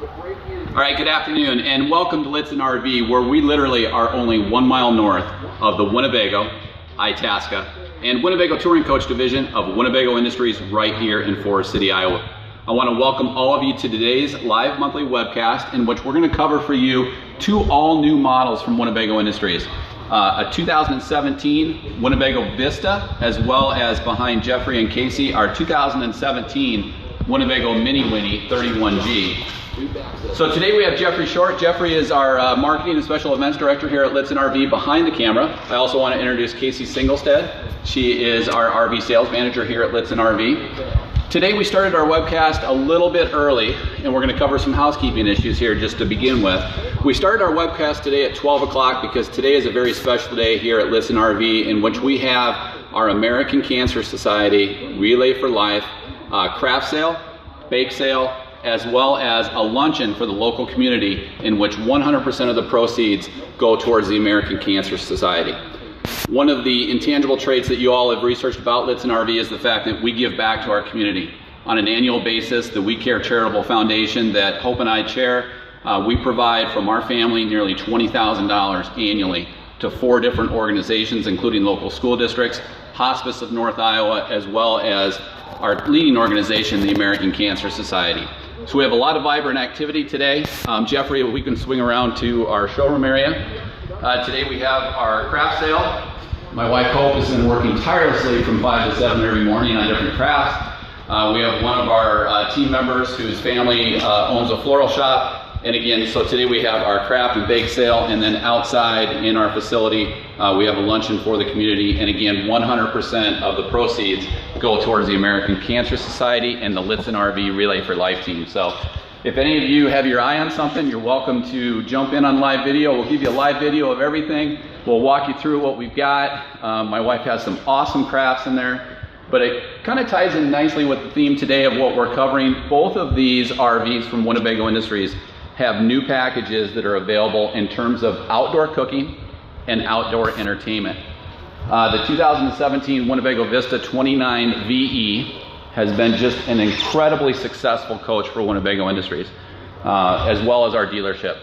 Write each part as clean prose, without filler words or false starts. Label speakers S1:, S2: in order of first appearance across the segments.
S1: All right, good afternoon and welcome to Lichtsinn RV, where we literally are only 1 mile north of the Winnebago, Itasca, and Winnebago Touring Coach Division of Winnebago Industries right here in Forest City, Iowa. I want to welcome all of you to today's live monthly webcast in which we're going to cover for you two all new models from Winnebago Industries. A 2017 Winnebago Vista, as well as behind Jeffrey and Casey, our 2017 Winnebago Mini Winnie 31G. So today we have Jeffrey Short. Jeffrey is our Marketing and Special Events Director here at Lichtsinn RV behind the camera. I also want to introduce Casey Singlestead. She is our RV Sales Manager here at Lichtsinn RV. Today we started our webcast a little bit early, and we're going to cover some housekeeping issues here just to begin with. We started our webcast today at 12 o'clock because today is a very special day here at Lichtsinn RV in which we have our American Cancer Society Relay for Life craft sale, bake sale, as well as a luncheon for the local community in which 100% of the proceeds go towards the American Cancer Society. One of the intangible traits that you all have researched about Lichtsinn RV is the fact that we give back to our community. On an annual basis, the We Care Charitable Foundation that Hope and I chair, we provide from our family nearly $20,000 annually to 4 different organizations, including local school districts, Hospice of North Iowa, as well as our leading organization, the American Cancer Society. So we have a lot of vibrant activity today. Jeffrey, we can swing around to our showroom area. Today we have our craft sale. My wife Hope has been working tirelessly from 5 to 7 every morning on different crafts. We have one of our team members whose family owns a floral shop. And again, so today we have our craft and bake sale, and then outside in our facility, we have a luncheon for the community. And again, 100% of the proceeds go towards the American Cancer Society and the Lichtsinn RV Relay for Life team. So if any of you have your eye on something, you're welcome to jump in on live video. We'll give you a live video of everything. We'll walk you through what we've got. My wife has some awesome crafts in there, but it kind of ties in nicely with the theme today of what we're covering. Both of these RVs from Winnebago Industries have new packages that are available in terms of outdoor cooking and outdoor entertainment. The 2017 Winnebago Vista 29 VE has been just an incredibly successful coach for Winnebago Industries, as well as our dealership.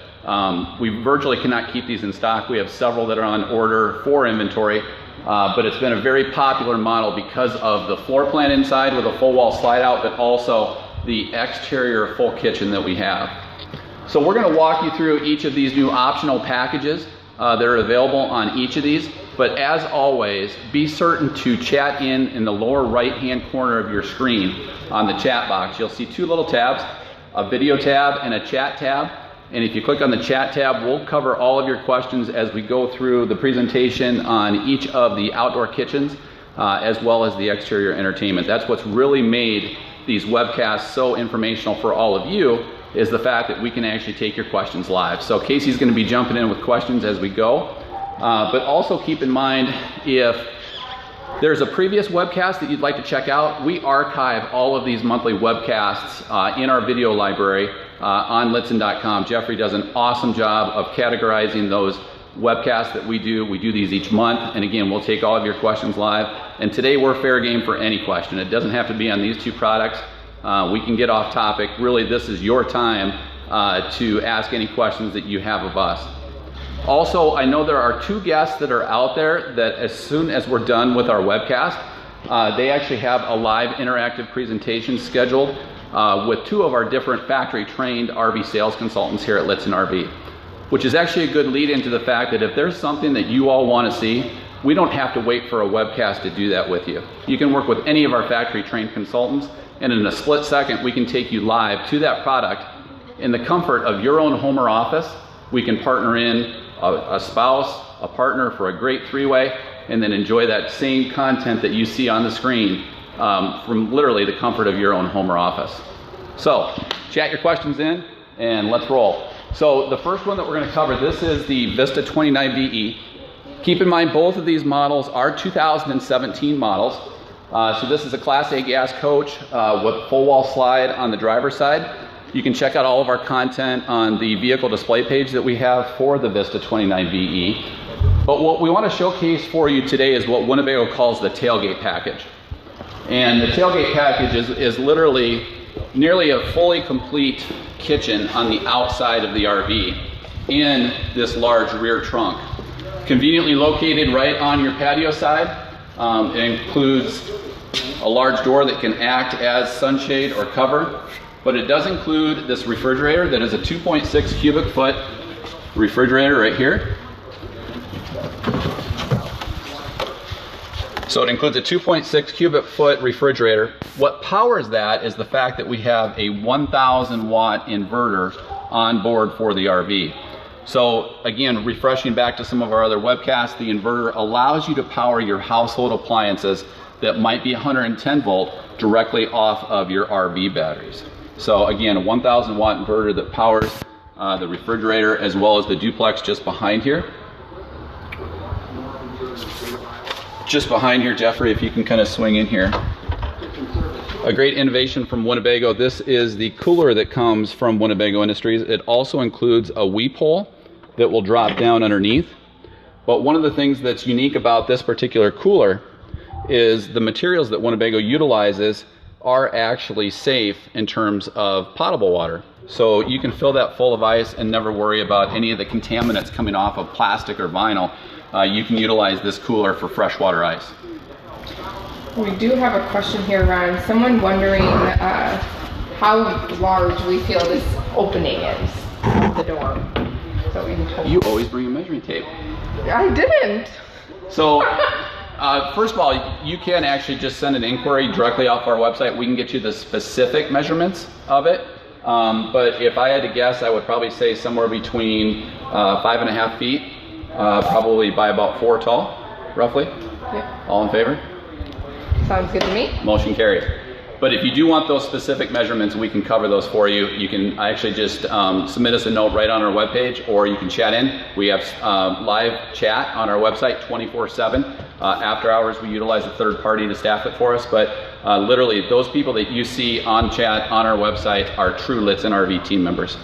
S1: We virtually cannot keep these in stock. We have several that are on order for inventory, but it's been a very popular model because of the floor plan inside with a full wall slide out, but also the exterior full kitchen that we have. So we're going to walk you through each of these new optional packages that are available on each of these. But as always, be certain to chat in the lower right-hand corner of your screen on the chat box. You'll see 2 little tabs, a video tab and a chat tab. And if you click on the chat tab, we'll cover all of your questions as we go through the presentation on each of the outdoor kitchens, as well as the exterior entertainment. That's what's really made these webcasts so informational for all of you, is the fact that we can actually take your questions live. So Casey's going to be jumping in with questions as we go. But also keep in mind, if there's a previous webcast that you'd like to check out, we archive all of these monthly webcasts in our video library on Lichtsinn.com. Jeffrey does an awesome job of categorizing those webcasts that we do. We do these each month, and again, we'll take all of your questions live. And today we're fair game for any question. It doesn't have to be on these 2 products. We can get off topic. Really, this is your time to ask any questions that you have of us. Also, I know there are 2 guests that are out there that as soon as we're done with our webcast, they actually have a live interactive presentation scheduled with 2 of our different factory trained RV sales consultants here at Lichtsinn RV, which is actually a good lead into the fact that if there's something that you all want to see, we don't have to wait for a webcast to do that with you. You can work with any of our factory trained consultants, and in a split second, we can take you live to that product in the comfort of your own home or office. We can partner in a spouse, a partner for a great 3-way, and then enjoy that same content that you see on the screen from literally the comfort of your own home or office. So, chat your questions in, and let's roll. So the first one that we're going to cover, this is the Vista 29 VE. Keep in mind, both of these models are 2017 models. So this is a Class A gas coach with full wall slide on the driver's side. You can check out all of our content on the vehicle display page that we have for the Vista 29 VE. But what we want to showcase for you today is what Winnebago calls the tailgate package. And the tailgate package is literally nearly a fully complete kitchen on the outside of the RV in this large rear trunk. Conveniently located right on your patio side. It includes a large door that can act as sunshade or cover, but it does include this refrigerator that is a 2.6 cubic foot refrigerator right here. So it includes a 2.6 cubic foot refrigerator. What powers that is the fact that we have a 1,000 watt inverter on board for the RV. So again, refreshing back to some of our other webcasts, the inverter allows you to power your household appliances that might be 110 volt directly off of your RV batteries. So again, a 1,000 watt inverter that powers the refrigerator as well as the duplex just behind here. Just behind here, Jeffrey, if you can kind of swing in here. A great innovation from Winnebago. This is the cooler that comes from Winnebago Industries. It also includes a weep hole that will drop down underneath. But one of the things that's unique about this particular cooler is the materials that Winnebago utilizes are actually safe in terms of potable water. So you can fill that full of ice and never worry about any of the contaminants coming off of plastic or vinyl. You can utilize this cooler for freshwater ice.
S2: We do have a question here, Ron. Someone wondering how large we feel this opening is, the door. So we can
S1: You always bring a measuring tape.
S2: I didn't.
S1: So, first of all, you can actually just send an inquiry directly off our website. We can get you the specific measurements of it. But if I had to guess, I would probably say somewhere between 5.5 feet, probably by about 4 tall, roughly.
S2: Yep.
S1: All in favor?
S2: Sounds good to me.
S1: Motion carries. But if you do want those specific measurements, we can cover those for you. You can actually just submit us a note right on our webpage, or you can chat in. We have live chat on our website 24/7. After hours, we utilize a third party to staff it for us. But literally, those people that you see on chat on our website are true Lichtsinn RV team members.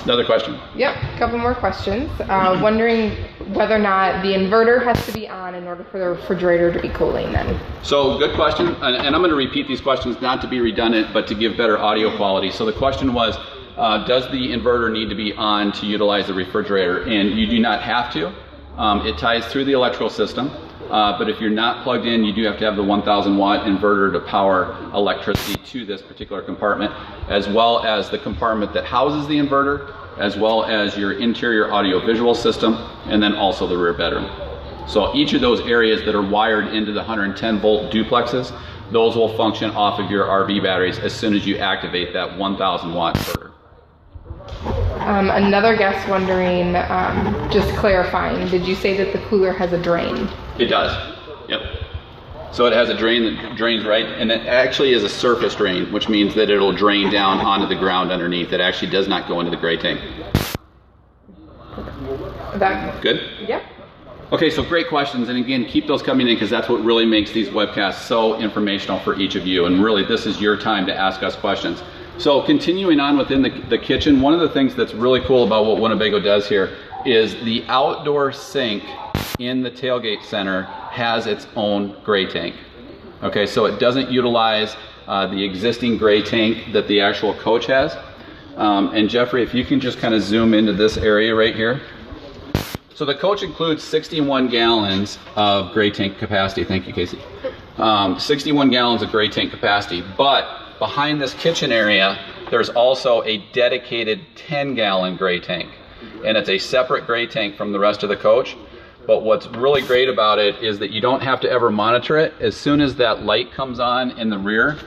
S1: Another question?
S2: Yep, a couple more questions. Wondering whether or not the inverter has to be on in order for the refrigerator to be cooling then.
S1: So good question, and I'm going to repeat these questions not to be redundant, but to give better audio quality. So the question was, does the inverter need to be on to utilize the refrigerator? And you do not have to. It ties through the electrical system. But if you're not plugged in, you do have to have the 1,000 watt inverter to power electricity to this particular compartment, as well as the compartment that houses the inverter, as well as your interior audio visual system, and then also the rear bedroom. So each of those areas that are wired into the 110 volt duplexes, those will function off of your RV batteries as soon as you activate that 1,000 watt inverter.
S2: Another guest wondering, just clarifying, did you say that the cooler has a drain?
S1: It does, yep. So it has a drain that drains right, and it actually is a surface drain, which means that it'll drain down onto the ground underneath. It actually does not go into the gray tank.
S2: That
S1: good?
S2: Yep.
S1: Okay, so great questions, and again, keep those coming in because that's what really makes these webcasts so informational for each of you, and really this is your time to ask us questions. So continuing on within the kitchen, one of the things that's really cool about what Winnebago does here is the outdoor sink in the tailgate center has its own gray tank. Okay, so it doesn't utilize the existing gray tank that the actual coach has. And Jeffrey, if you can just kind of zoom into this area right here. So the coach includes 61 gallons of gray tank capacity. Thank you, Casey. 61 gallons of gray tank capacity, but behind this kitchen area, there's also a dedicated 10-gallon gray tank. And it's a separate gray tank from the rest of the coach. But what's really great about it is that you don't have to ever monitor it. As soon as that light comes on in the rear,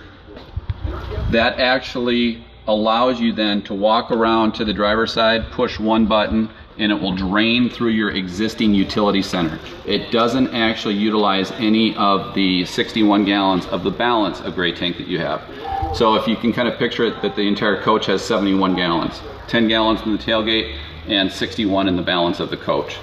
S1: that actually allows you then to walk around to the driver's side, push one button, and it will drain through your existing utility center. It doesn't actually utilize any of the 61 gallons of the balance of gray tank that you have. So if you can kind of picture it, that the entire coach has 71 gallons, 10 gallons in the tailgate and 61 in the balance of the coach.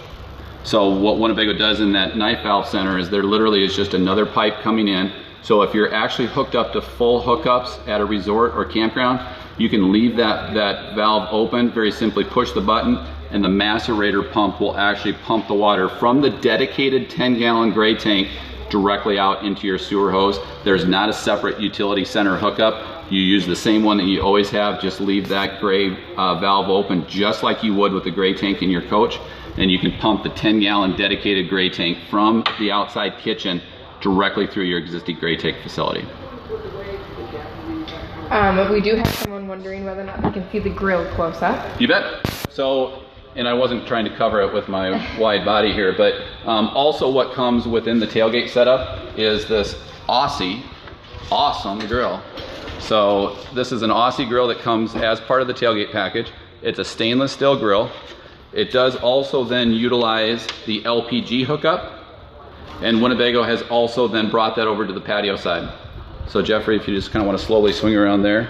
S1: So what Winnebago does in that knife valve center is there literally is just another pipe coming in. So if you're actually hooked up to full hookups at a resort or campground, you can leave that valve open, very simply push the button, and the macerator pump will actually pump the water from the dedicated 10-gallon gray tank directly out into your sewer hose. There's not a separate utility center hookup. You use the same one that you always have. Just leave that gray valve open just like you would with the gray tank in your coach, and you can pump the 10-gallon dedicated gray tank from the outside kitchen directly through your existing gray tank facility.
S2: We do have someone wondering whether or not they can see the grill close up.
S1: You bet. So, and I wasn't trying to cover it with my wide body here, but also what comes within the tailgate setup is this awesome grill. So this is an Aussie grill that comes as part of the tailgate package. It's a stainless steel grill. It does also then utilize the LPG hookup, and Winnebago has also then brought that over to the patio side. So Jeffrey, if you just kind of want to slowly swing around there,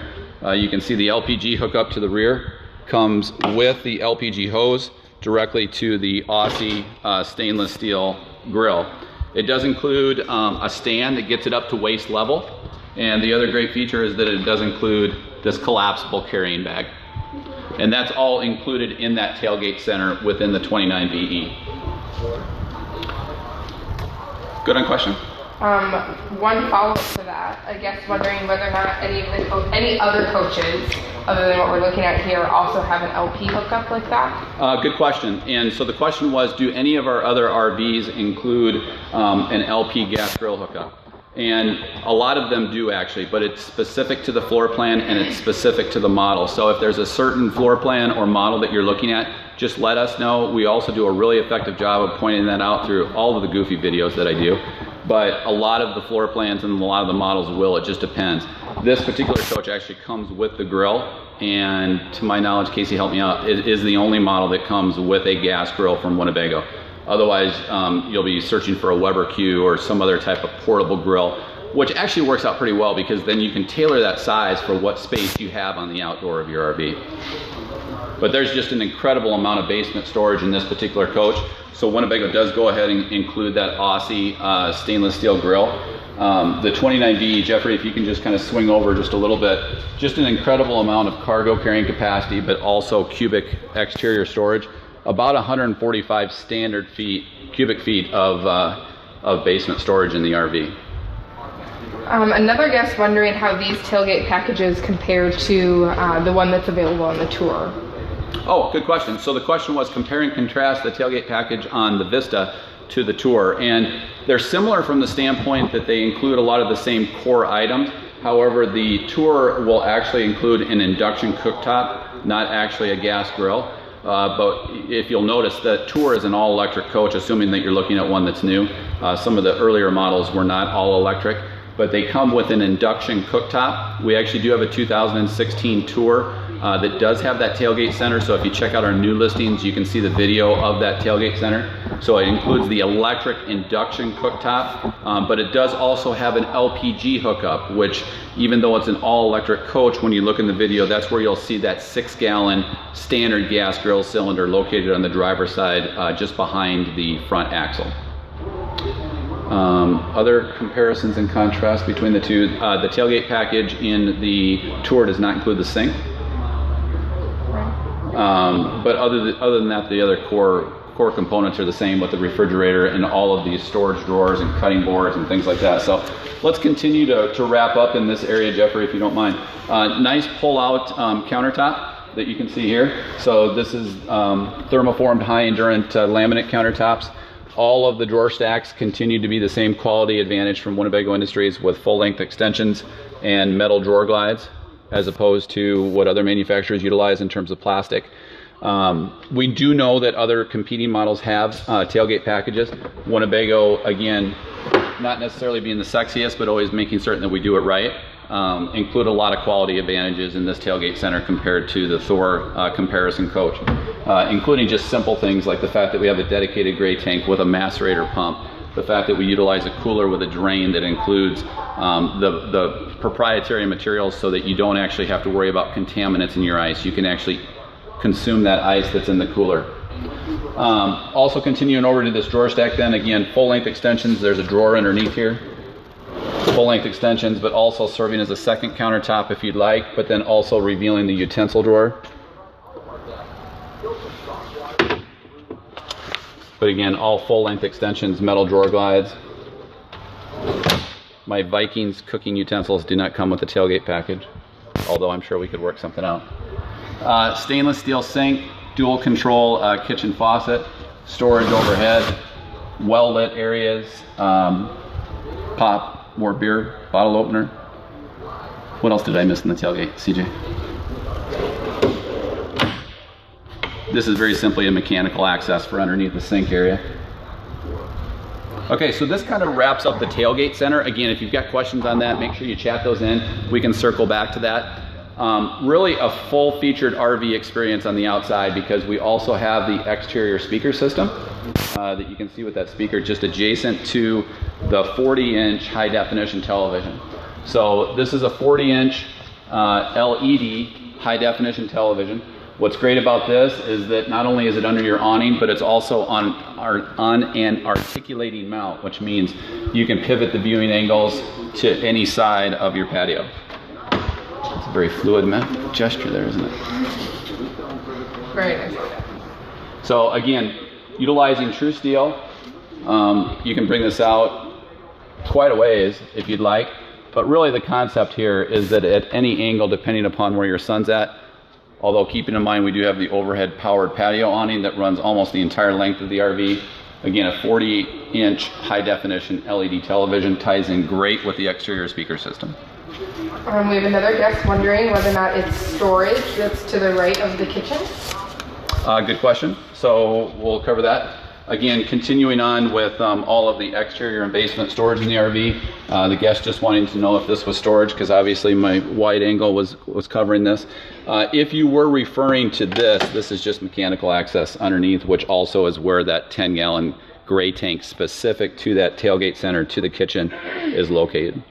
S1: you can see the LPG hookup to the rear comes with the LPG hose directly to the Aussie stainless steel grill. It does include a stand that gets it up to waist level, and the other great feature is that it does include this collapsible carrying bag. And that's all included in that tailgate center within the 29VE. Good on question.
S2: One follow-up to that, I guess wondering whether or not any other coaches, other than what we're looking at here, also have an LP hookup like that?
S1: Good question. And so the question was, do any of our other RVs include an LP gas grill hookup? And a lot of them do actually, but it's specific to the floor plan and it's specific to the model. So if there's a certain floor plan or model that you're looking at, just let us know. We also do a really effective job of pointing that out through all of the goofy videos that I do. But a lot of the floor plans and a lot of the models will, it just depends. This particular coach actually comes with the grill, and to my knowledge, Casey, help me out, it is the only model that comes with a gas grill from Winnebago. Otherwise, you'll be searching for a Weber Q or some other type of portable grill, which actually works out pretty well because then you can tailor that size for what space you have on the outdoor of your RV. But there's just an incredible amount of basement storage in this particular coach. So Winnebago does go ahead and include that Aussie stainless steel grill. The 29V, Jeffrey, if you can just kind of swing over just a little bit, just an incredible amount of cargo carrying capacity, but also cubic exterior storage. About 145 standard cubic feet of basement storage in the RV.
S2: Another guest wondering how these tailgate packages compare to the one that's available on the Tour.
S1: Oh, good question. So the question was compare and contrast the tailgate package on the Vista to the Tour. And they're similar from the standpoint that they include a lot of the same core items. However, the Tour will actually include an induction cooktop, not actually a gas grill. But if you'll notice, the Tour is an all-electric coach, assuming that you're looking at one that's new. Some of the earlier models were not all electric, but they come with an induction cooktop. We actually do have a 2016 Tour that does have that tailgate center. So if you check out our new listings, you can see the video of that tailgate center. So it includes the electric induction cooktop, but it does also have an LPG hookup, which even though it's an all-electric coach, when you look in the video, that's where you'll see that 6-gallon standard gas grill cylinder located on the driver's side, just behind the front axle. Other comparisons and contrast between the two, the tailgate package in the Tour does not include the sink. But other than that, the other core components are the same with the refrigerator and all of these storage drawers and cutting boards and things like that. So let's continue to wrap up in this area, Jeffrey, if you don't mind. Nice pull-out countertop that you can see here. So this is thermoformed high-endurance laminate countertops. All of the drawer stacks continue to be the same quality advantage from Winnebago Industries with full-length extensions and metal drawer glides, as opposed to what other manufacturers utilize in terms of plastic. We do know that other competing models have tailgate packages. Winnebago, again, not necessarily being the sexiest, but always making certain that we do it right, include a lot of quality advantages in this tailgate center compared to the Thor comparison coach, including just simple things like the fact that we have a dedicated gray tank with a macerator pump, the fact that we utilize a cooler with a drain that includes the proprietary materials so that you don't actually have to worry about contaminants in your ice. You can actually consume that ice that's in the cooler. Also continuing over to this drawer stack then, again, full-length extensions. There's a drawer underneath here. Full-length extensions, but also serving as a second countertop if you'd like, but then also revealing the utensil drawer. But again, all full-length extensions, metal drawer glides. My Vikings cooking utensils do not come with the tailgate package, although I'm sure we could work something out. Stainless steel sink, dual control kitchen faucet, storage overhead, well-lit areas, pop, more beer, bottle opener. What else did I miss in the tailgate, CJ? This is very simply a mechanical access for underneath the sink area. Okay, so this kind of wraps up the tailgate center. Again, if you've got questions on that, make sure you chat those in. We can circle back to that. Really a full featured RV experience on the outside, because we also have the exterior speaker system that you can see with that speaker just adjacent to the 40-inch high definition television. So this is a 40-inch LED high definition television. What's great about this is that not only is it under your awning, but it's also on an articulating mount, which means you can pivot the viewing angles to any side of your patio. It's a very fluid gesture there, isn't it?
S2: Very nice.
S1: So again, utilizing true steel, you can bring this out quite a ways if you'd like, but really the concept here is that at any angle, depending upon where your sun's at, although keeping in mind we do have the overhead powered patio awning that runs almost the entire length of the RV. Again, a 40-inch high definition LED television ties in great with the exterior speaker system.
S2: We have another guest wondering whether or not it's storage that's to the right of the kitchen.
S1: Good question. So we'll cover that. Again, continuing on with all of the exterior and basement storage in the RV. The guest just wanting to know if this was storage, because obviously my wide angle was covering this. If you were referring to this is just mechanical access underneath, which also is where that 10-gallon gray tank specific to that tailgate center to the kitchen is located.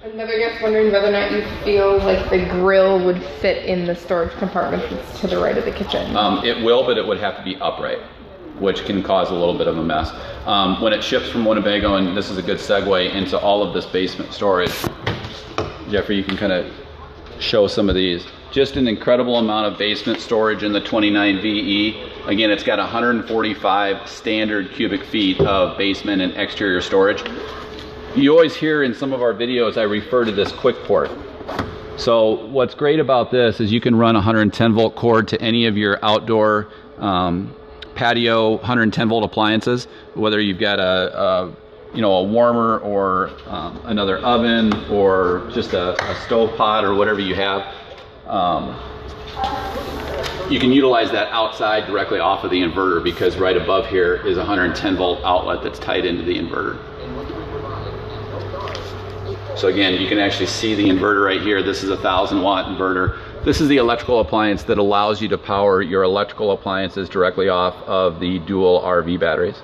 S2: Another guest wondering whether or not you feel like the grill would fit in the storage compartment that's to the right of the kitchen.
S1: It will, but it would have to be upright, which can cause a little bit of a mess. When it ships from Winnebago, and this is a good segue into all of this basement storage, Jeffrey, you can kind of show some of these. Just an incredible amount of basement storage in the 29 VE. Again, it's got 145 standard cubic feet of basement and exterior storage. You always hear in some of our videos I refer to this quick port. So what's great about this is you can run a 110 volt cord to any of your outdoor patio 110 volt appliances, whether you've got a warmer or another oven or just a stove pot or whatever you have. You can utilize that outside directly off of the inverter, because right above here is a 110 volt outlet that's tied into the inverter. So again, you can actually see the inverter right here. This is a 1,000-watt inverter. This is the electrical appliance that allows you to power your electrical appliances directly off of the dual RV batteries.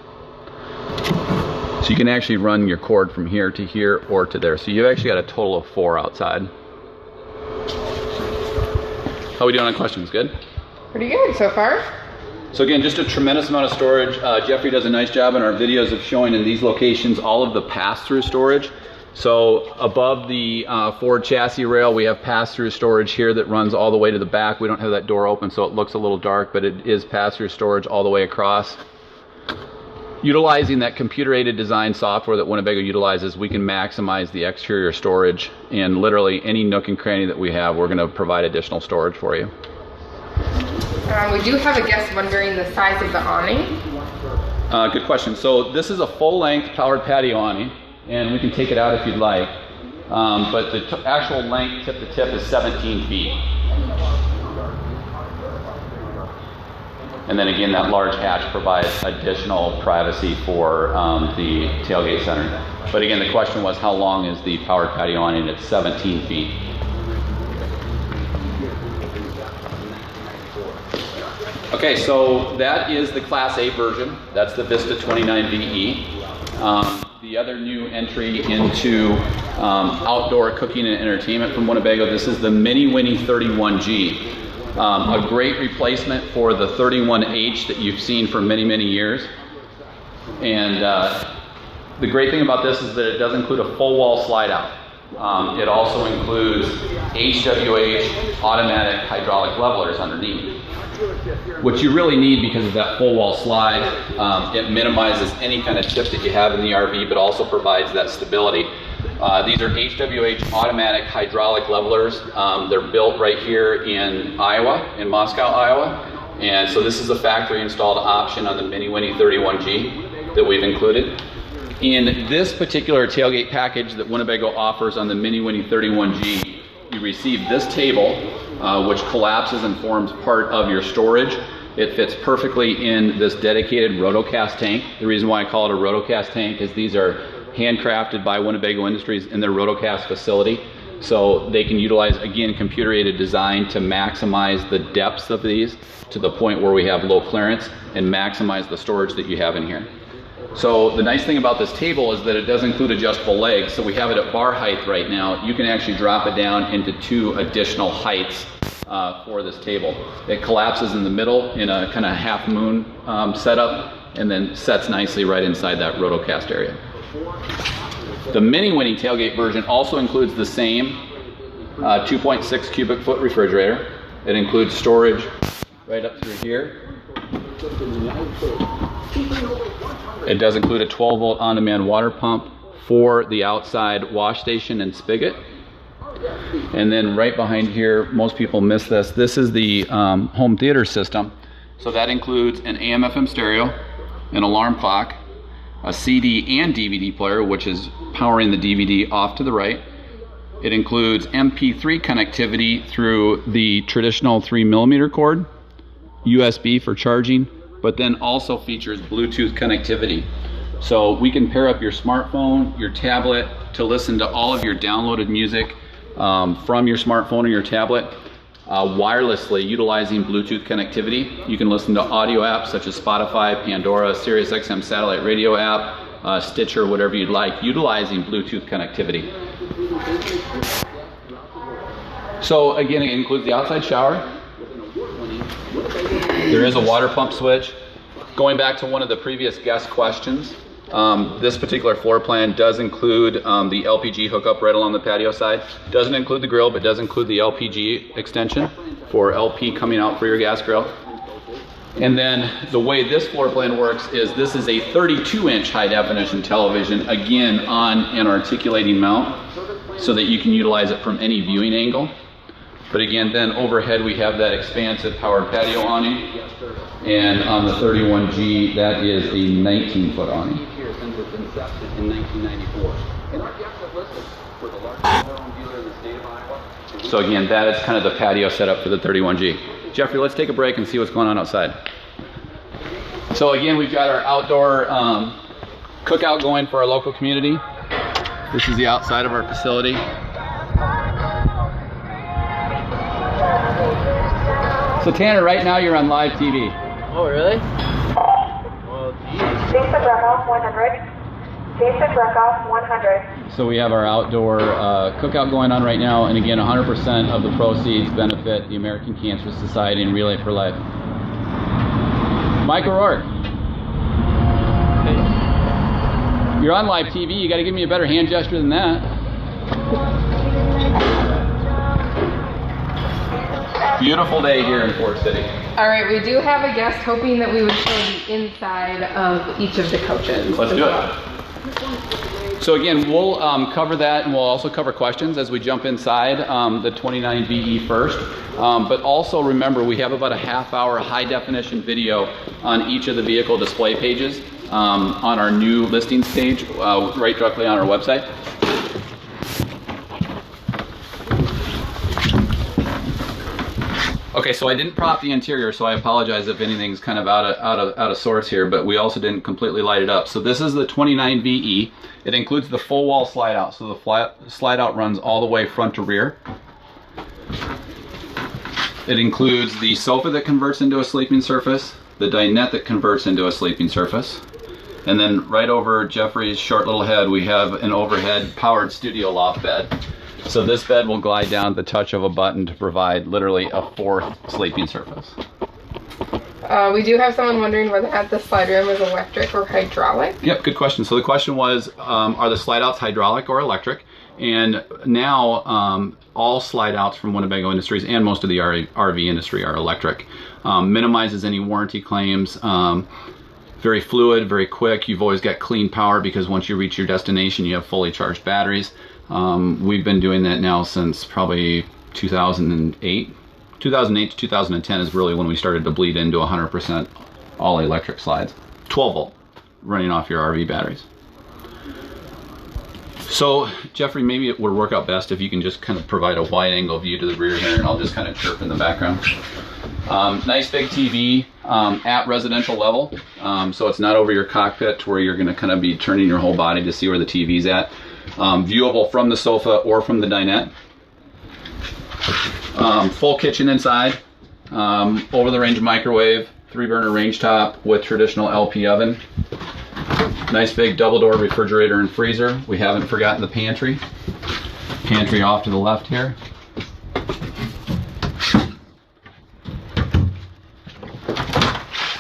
S1: So you can actually run your cord from here to here or to there. So you've actually got a total of 4 outside. How are we doing on questions? Good?
S2: Pretty good so far.
S1: So again, just a tremendous amount of storage. Jeffrey does a nice job in our videos of showing in these locations all of the pass-through storage. So above the Ford chassis rail, we have pass-through storage here that runs all the way to the back. We don't have that door open, so it looks a little dark, but it is pass-through storage all the way across. Utilizing that computer-aided design software that Winnebago utilizes, we can maximize the exterior storage, and literally any nook and cranny that we have, we're going to provide additional storage for you.
S2: We do have a guest wondering the size of the awning.
S1: Good question. So this is a full-length powered patio awning, and we can take it out if you'd like, but the actual length tip to tip is 17 feet. And then again, that large hatch provides additional privacy for the tailgate center. But again, the question was, how long is the powered patio awning? It's 17 feet. Okay, so that is the Class A version. That's the Vista 29 VE. The other new entry into outdoor cooking and entertainment from Winnebago, this is the Mini Winnie 31G. A great replacement for the 31H that you've seen for many, many years. And the great thing about this is that it does include a full wall slide out. It also includes HWH automatic hydraulic levelers underneath. What you really need, because of that full wall slide, it minimizes any kind of tip that you have in the RV, but also provides that stability. These are HWH automatic hydraulic levelers. They're built right here in Iowa, in Moscow, Iowa. And so this is a factory installed option on the Mini Winnie 31G that we've included. In this particular tailgate package that Winnebago offers on the Mini Winnie 31G, you receive this table, which collapses and forms part of your storage. It fits perfectly in this dedicated rotocast tank. The reason why I call it a rotocast tank is these are handcrafted by Winnebago Industries in their rotocast facility. So they can utilize, again, computer-aided design to maximize the depths of these to the point where we have low clearance and maximize the storage that you have in here. So the nice thing about this table is that it does include adjustable legs. So we have it at bar height right now. You can actually drop it down into 2 additional heights for this table. It collapses in the middle in a kind of half moon setup and then sets nicely right inside that rotocast area. The Mini Winnie tailgate version also includes the same 2.6 cubic foot refrigerator. It includes storage right up through here. It does include a 12 volt on-demand water pump for the outside wash station and spigot. And then right behind here, most people miss this. This is the home theater system. So that includes an AM/FM stereo, an alarm clock, a CD and DVD player, which is powering the DVD off to the right. It includes MP3 connectivity through the traditional 3mm cord, USB for charging, but then also features Bluetooth connectivity. So we can pair up your smartphone, your tablet to listen to all of your downloaded music from your smartphone or your tablet wirelessly utilizing Bluetooth connectivity. You can listen to audio apps such as Spotify, Pandora, SiriusXM satellite radio app, Stitcher, whatever you'd like, utilizing Bluetooth connectivity. So again, it includes the outside shower. There is a water pump switch. Going back to one of the previous guest questions, this particular floor plan does include the LPG hookup right along the patio side. Doesn't include the grill, but does include the LPG extension for LP coming out for your gas grill. And then the way this floor plan works is this is a 32-inch high definition television, again on an articulating mount so that you can utilize it from any viewing angle. But again, then overhead we have that expansive powered patio awning. And on the 31G, that is a 19-foot awning. Here since its inception in 1994. And our guests have listed for the largest home dealer in the state of Iowa. So again, that is kind of the patio setup for the 31G. Jeffrey, let's take a break and see what's going on outside. So again, we've got our outdoor cookout going for our local community. This is the outside of our facility. So Tanner, right now you're on live TV.
S3: Oh, really? Well, geez.
S4: Jason Brekoff, 100. Jason Brekoff, 100.
S1: So we have our outdoor cookout going on right now, and again, 100% of the proceeds benefit the American Cancer Society and Relay for Life. Mike O'Rourke.
S3: Hey.
S1: You're on live TV, you gotta give me a better hand gesture than that. Beautiful day here in Fort City.
S2: All right, we do have a guest hoping that we would show the inside of each of the coaches.
S1: Let's do it. So again, we'll cover that, and we'll also cover questions as we jump inside the 29VE first. But also remember, we have about a half-hour high-definition video on each of the vehicle display pages on our new listings page, right directly on our website. Okay, so I didn't prop the interior, so I apologize if anything's kind of out of sorts here, but we also didn't completely light it up. So this is the 29VE. It includes the full wall slide out, so the slide out runs all the way front to rear. It includes the sofa that converts into a sleeping surface, the dinette that converts into a sleeping surface, and then right over Jeffrey's short little head, we have an overhead powered studio loft bed. So this bed will glide down at the touch of a button to provide literally a fourth sleeping surface.
S2: We do have someone wondering whether the slide rim is electric or hydraulic.
S1: Yep, good question. So the question was, are the slide outs hydraulic or electric? And now all slide outs from Winnebago Industries and most of the RV industry are electric. Minimizes any warranty claims. Very fluid, very quick. You've always got clean power because once you reach your destination, you have fully charged batteries. We've been doing that now since probably 2008. 2008 to 2010 is really when we started to bleed into 100% all electric slides. 12 volt running off your RV batteries. So Jeffrey, maybe it would work out best if you can just kind of provide a wide angle view to the rear here, and I'll just kind of chirp in the background. Nice big TV at residential level, so it's not over your cockpit to where you're going to kind of be turning your whole body to see where the TV's at. Viewable from the sofa or from the dinette. Full kitchen inside, over the range microwave, 3-burner range top with traditional LP oven. Nice big double door refrigerator and freezer. We haven't forgotten the pantry. Pantry off to the left here.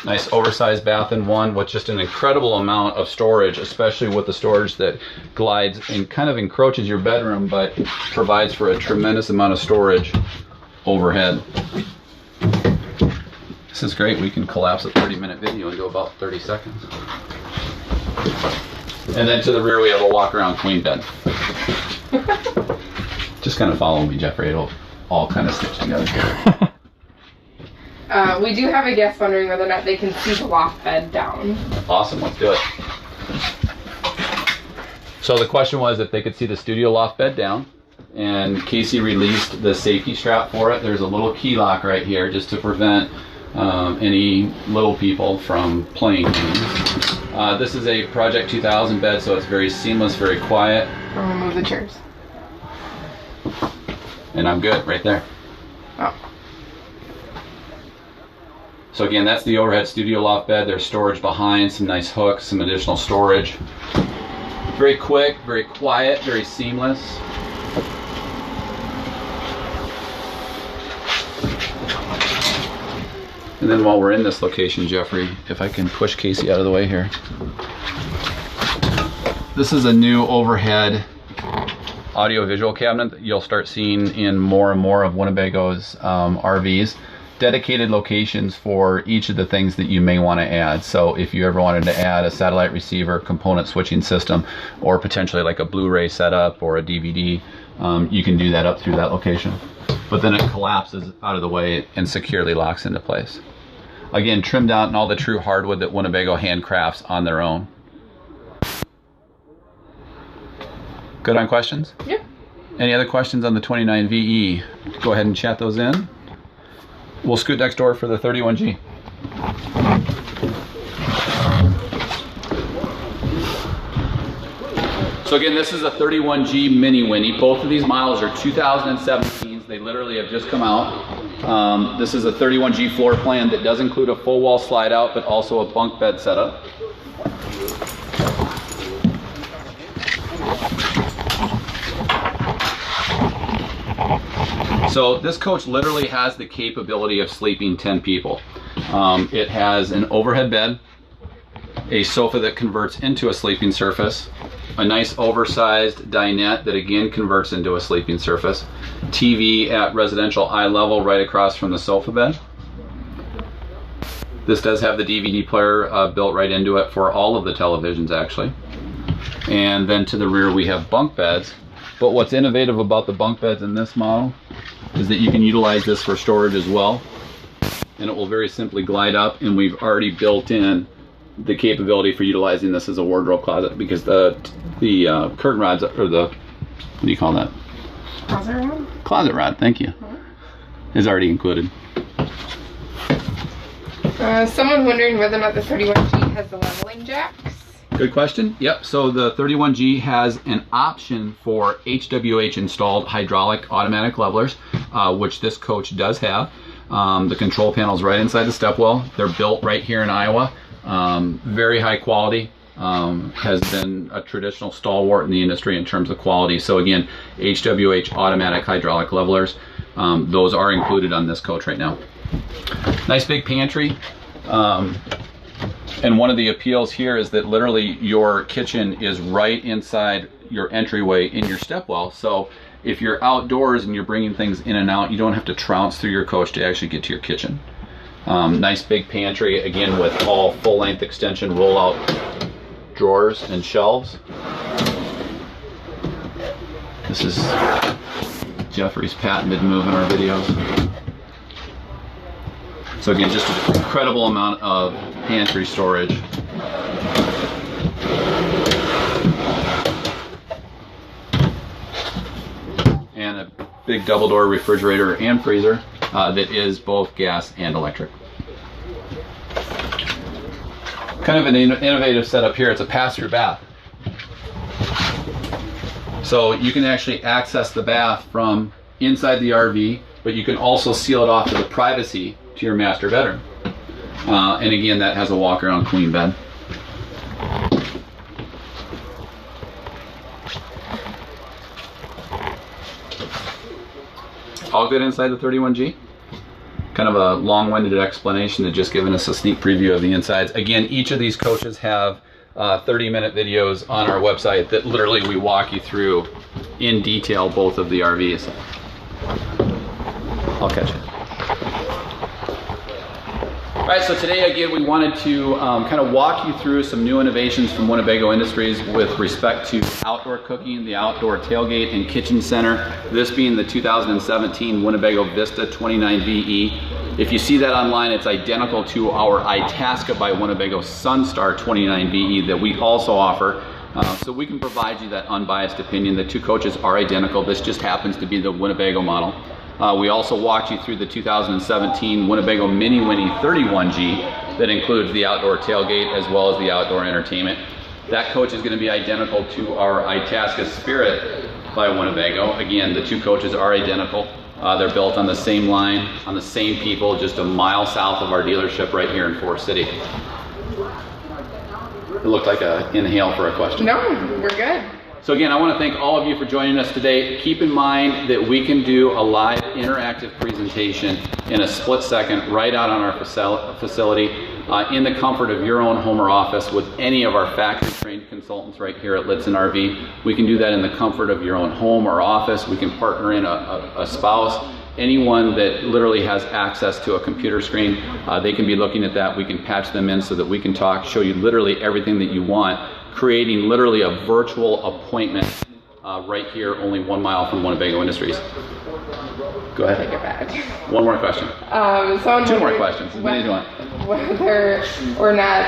S1: Nice oversized bath in one with just an incredible amount of storage, especially with the storage that glides and kind of encroaches your bedroom, but provides for a tremendous amount of storage overhead. This is great. We can collapse a 30-minute video into about 30 seconds. And then to the rear we have a walk-around queen bed. Just kind of follow me, Jeffrey. It'll all kind of stitch together.
S2: We do have a guest wondering whether or not they can see the loft bed down.
S1: Awesome, let's do it. So the question was if they could see the studio loft bed down, and Casey released the safety strap for it. There's a little key lock right here just to prevent any little people from playing games. This is a Project 2000 bed, so it's very seamless, very quiet.
S2: I'll remove the chairs.
S1: And I'm good right there.
S2: Oh.
S1: So again, that's the overhead studio loft bed. There's storage behind, some nice hooks, some additional storage. Very quick, very quiet, very seamless. And then while we're in this location, Jeffrey, if I can push Casey out of the way here. This is a new overhead audio-visual cabinet that you'll start seeing in more and more of Winnebago's RVs. Dedicated locations for each of the things that you may want to add. So if you ever wanted to add a satellite receiver, component switching system, or potentially like a Blu-ray setup or a DVD, you can do that up through that location. But then it collapses out of the way and securely locks into place. Again, trimmed out in all the true hardwood that Winnebago handcrafts on their own. Good on questions?
S2: Yep.
S1: Any other questions on the 29VE? Go ahead and chat those in. We'll scoot next door for the 31G. So again, this is a 31G Mini Winnie. Both of these models are 2017s. They literally have just come out. This is a 31G floor plan that does include a full wall slide out, but also a bunk bed setup. So this coach literally has the capability of sleeping 10 people. It has an overhead bed, a sofa that converts into a sleeping surface, a nice oversized dinette that again converts into a sleeping surface, TV at residential eye level right across from the sofa bed. This does have the DVD player built right into it for all of the televisions actually. And then to the rear we have bunk beds. But what's innovative about the bunk beds in this model is that you can utilize this for storage as well. And it will very simply glide up, and we've already built in the capability for utilizing this as a wardrobe closet because the curtain rods, or the, what do you call that?
S2: Closet rod?
S1: Closet rod, thank you. Is already included.
S2: Someone wondering whether or not the 31G has the leveling jacks.
S1: Good question. Yep, so the 31G has an option for HWH installed hydraulic automatic levelers, which this coach does have. The control panel's right inside the stepwell. They're built right here in Iowa. Very high quality. Has been a traditional stalwart in the industry in terms of quality. So again, HWH automatic hydraulic levelers. Those are included on this coach right now. Nice big pantry. And one of the appeals here is that literally your kitchen is right inside your entryway in your stepwell. So if you're outdoors and you're bringing things in and out, you don't have to trounce through your coach to actually get to your kitchen. Nice big pantry, again, with all full-length extension roll-out drawers and shelves. This is Jeffrey's patented move in our videos. So again, just an incredible amount of pantry storage. And a big double door refrigerator and freezer that is both gas and electric. Kind of an innovative setup here. It's a pass-through bath. So you can actually access the bath from inside the RV, but you can also seal it off to the privacy to your master bedroom. And again, that has a walk-around queen bed. All good inside the 31G. Kind of a long-winded explanation to just giving us a sneak preview of the insides. Again, each of these coaches have 30-minute videos on our website that literally we walk you through in detail both of the RVs. I'll catch you. All right, so today again we wanted to kind of walk you through some new innovations from Winnebago Industries with respect to outdoor cooking, the outdoor tailgate and kitchen center. This being the 2017 Winnebago Vista 29VE. If you see that online, it's identical to our Itasca by Winnebago Sunstar 29VE that we also offer. So we can provide you that unbiased opinion. The two coaches are identical. This just happens to be the Winnebago model. We also walked you through the 2017 Winnebago Mini Winnie 31G that includes the outdoor tailgate as well as the outdoor entertainment. That coach is going to be identical to our Itasca Spirit by Winnebago. Again, the two coaches are identical. They're built on the same line, on the same people, just a mile south of our dealership right here in Forest City. It looked like an inhale for a question.
S2: No, we're good.
S1: So again, I want to thank all of you for joining us today. Keep in mind that we can do a live interactive presentation in a split second right out on our facility in the comfort of your own home or office with any of our factory trained consultants right here at Lichtsinn RV. We can do that in the comfort of your own home or office. We can partner in a spouse. Anyone that literally has access to a computer screen, they can be looking at that. We can patch them in so that we can talk, show you literally everything that you want, creating literally a virtual appointment right here, only 1 mile from Winnebago Industries. Go ahead.
S2: Take it back.
S1: One more question. Two more questions. As many as you want.
S2: Whether or not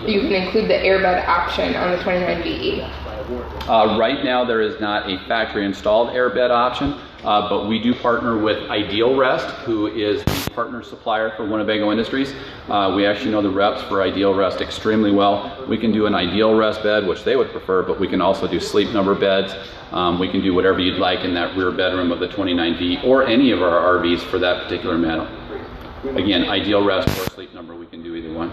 S2: you can include the airbed option on the 29VE.
S1: Right now there is not a factory installed airbed option, but we do partner with Ideal Rest, who is the partner supplier for Winnebago Industries. We actually know the reps for Ideal Rest extremely well. We can do an Ideal Rest bed, which they would prefer, but we can also do sleep number beds. We can do whatever you'd like in that rear bedroom of the 29V or any of our RVs for that particular model. Again, Ideal Rest or sleep number, we can do either one.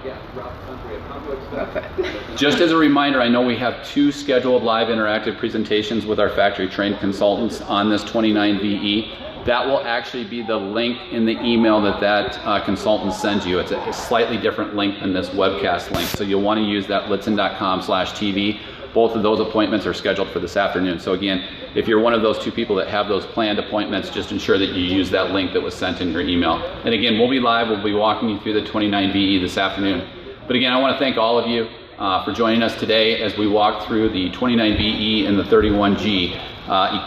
S1: Just as a reminder, I know we have 2 scheduled live interactive presentations with our factory trained consultants on this 29VE. That will actually be the link in the email that consultant sends you. It's a slightly different link than this webcast link, so you'll want to use that lichtsinn.com/TV. Both of those appointments are scheduled for this afternoon. So again, if you're one of those 2 people that have those planned appointments, just ensure that you use that link that was sent in your email. And again, we'll be live, we'll be walking you through the 29VE this afternoon. But again, I want to thank all of you for joining us today as we walk through the 29VE and the 31G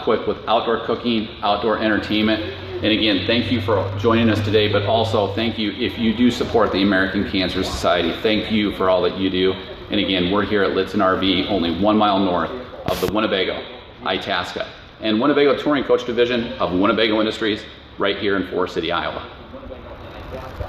S1: equipped with outdoor cooking, outdoor entertainment. And again, thank you for joining us today, but also thank you if you do support the American Cancer Society. Thank you for all that you do. And again, we're here at Lichtsinn RV, only 1 mile north of the Winnebago, Itasca, and Winnebago Touring Coach Division of Winnebago Industries right here in Forest City, Iowa.